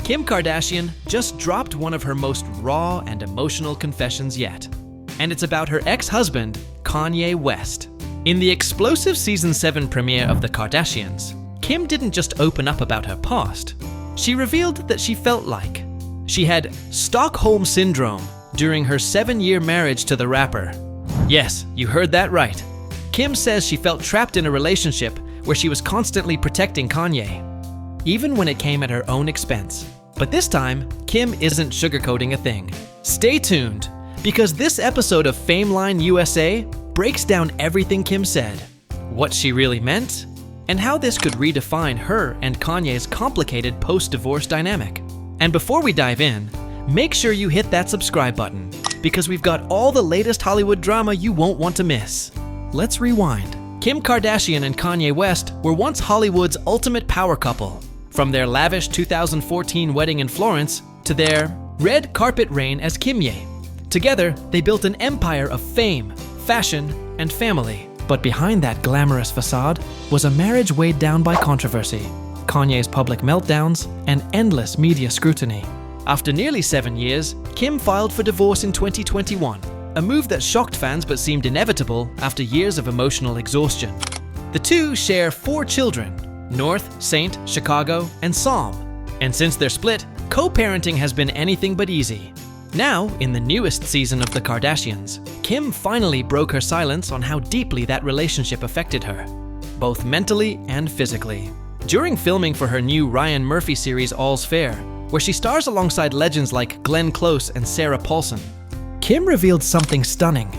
Kim Kardashian just dropped one of her most raw and emotional confessions yet. And it's about her ex-husband, Kanye West. In the explosive Season 7 premiere of The Kardashians, Kim didn't just open up about her past. She revealed that she felt like she had Stockholm Syndrome during her 7-year marriage to the rapper. Yes, you heard that right. Kim says she felt trapped in a relationship where she was constantly protecting Kanye, even when it came at her own expense. But this time, Kim isn't sugarcoating a thing. Stay tuned, because this episode of FameLine USA breaks down everything Kim said, what she really meant, and how this could redefine her and Kanye's complicated post-divorce dynamic. And before we dive in, make sure you hit that subscribe button, because we've got all the latest Hollywood drama you won't want to miss. Let's rewind. Kim Kardashian and Kanye West were once Hollywood's ultimate power couple. From their lavish 2014 wedding in Florence to their red carpet reign as Kanye. Together, they built an empire of fame, fashion, and family. But behind that glamorous facade was a marriage weighed down by controversy, Kanye's public meltdowns, and endless media scrutiny. After nearly 7 years, Kim filed for divorce in 2021, a move that shocked fans but seemed inevitable after years of emotional exhaustion. The two share 4 children, North, Saint, Chicago, and Psalm. And since their split, co-parenting has been anything but easy. Now, in the newest season of The Kardashians, Kim finally broke her silence on how deeply that relationship affected her, both mentally and physically. During filming for her new Ryan Murphy series All's Fair, where she stars alongside legends like Glenn Close and Sarah Paulson, Kim revealed something stunning.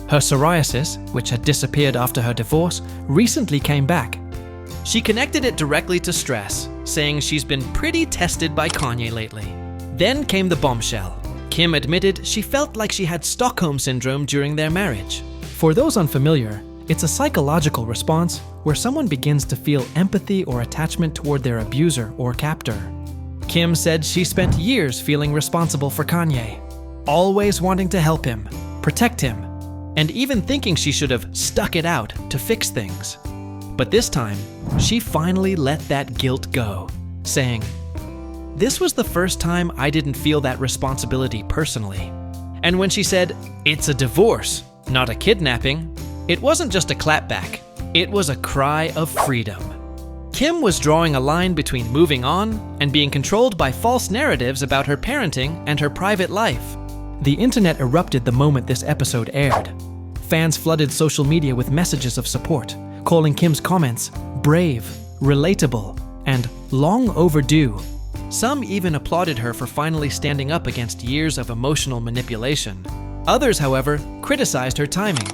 Her psoriasis, which had disappeared after her divorce, recently came back. She connected it directly to stress, saying she's been pretty tested by Kanye lately. Then came the bombshell. Kim admitted she felt like she had Stockholm Syndrome during their marriage. For those unfamiliar, it's a psychological response where someone begins to feel empathy or attachment toward their abuser or captor. Kim said she spent years feeling responsible for Kanye, always wanting to help him, protect him, and even thinking she should have stuck it out to fix things. But this time, she finally let that guilt go, saying, "This was the first time I didn't feel that responsibility personally." And when she said, "It's a divorce, not a kidnapping," it wasn't just a clapback, it was a cry of freedom. Kim was drawing a line between moving on and being controlled by false narratives about her parenting and her private life. The internet erupted the moment this episode aired. Fans flooded social media with messages of support, calling Kim's comments brave, relatable, and long overdue. Some even applauded her for finally standing up against years of emotional manipulation. Others, however, criticized her timing,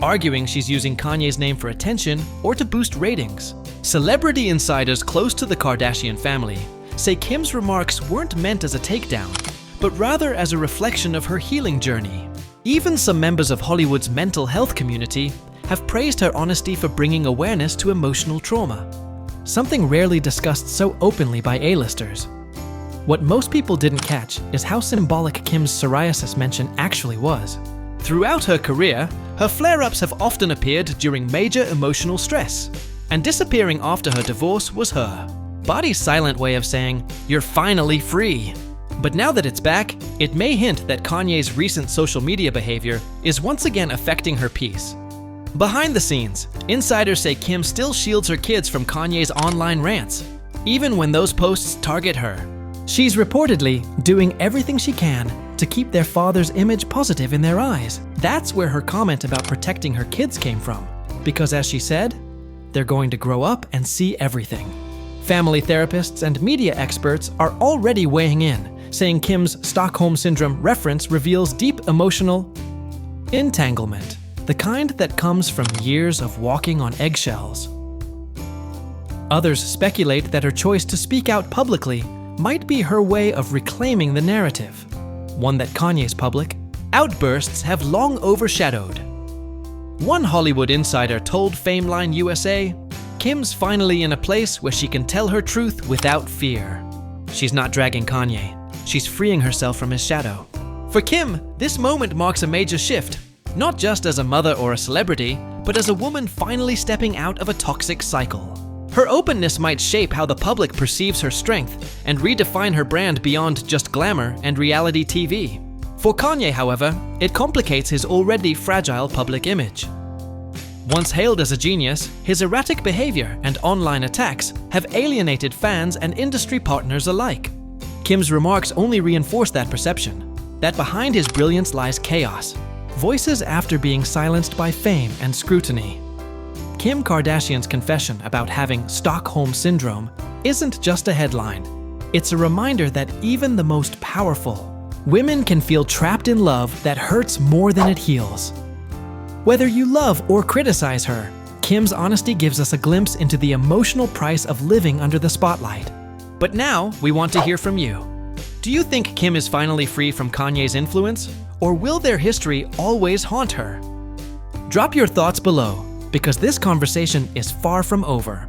arguing she's using Kanye's name for attention or to boost ratings. Celebrity insiders close to the Kardashian family say Kim's remarks weren't meant as a takedown, but rather as a reflection of her healing journey. Even some members of Hollywood's mental health community have praised her honesty for bringing awareness to emotional trauma, something rarely discussed so openly by A-listers. What most people didn't catch is how symbolic Kim's psoriasis mention actually was. Throughout her career, her flare-ups have often appeared during major emotional stress, and disappearing after her divorce was her body's silent way of saying, "You're finally free." But now that it's back, it may hint that Kanye's recent social media behavior is once again affecting her peace. Behind the scenes, insiders say Kim still shields her kids from Kanye's online rants, even when those posts target her. She's reportedly doing everything she can to keep their father's image positive in their eyes. That's where her comment about protecting her kids came from, because as she said, they're going to grow up and see everything. Family therapists and media experts are already weighing in, saying Kim's Stockholm Syndrome reference reveals deep emotional entanglement, the kind that comes from years of walking on eggshells. Others speculate that her choice to speak out publicly might be her way of reclaiming the narrative, one that Kanye's public outbursts have long overshadowed. One Hollywood insider told FameLine USA, Kim's finally in a place where she can tell her truth without fear. She's not dragging Kanye, she's freeing herself from his shadow. For Kim, this moment marks a major shift, not just as a mother or a celebrity, but as a woman finally stepping out of a toxic cycle. Her openness might shape how the public perceives her strength and redefine her brand beyond just glamour and reality TV. For Kanye, however, it complicates his already fragile public image. Once hailed as a genius, his erratic behavior and online attacks have alienated fans and industry partners alike. Kim's remarks only reinforce that perception, that behind his brilliance lies chaos, voices after being silenced by fame and scrutiny. Kim Kardashian's confession about having Stockholm Syndrome isn't just a headline. It's a reminder that even the most powerful, women can feel trapped in love that hurts more than it heals. Whether you love or criticize her, Kim's honesty gives us a glimpse into the emotional price of living under the spotlight. But now, we want to hear from you. Do you think Kim is finally free from Kanye's influence? Or will their history always haunt her? Drop your thoughts below, because this conversation is far from over.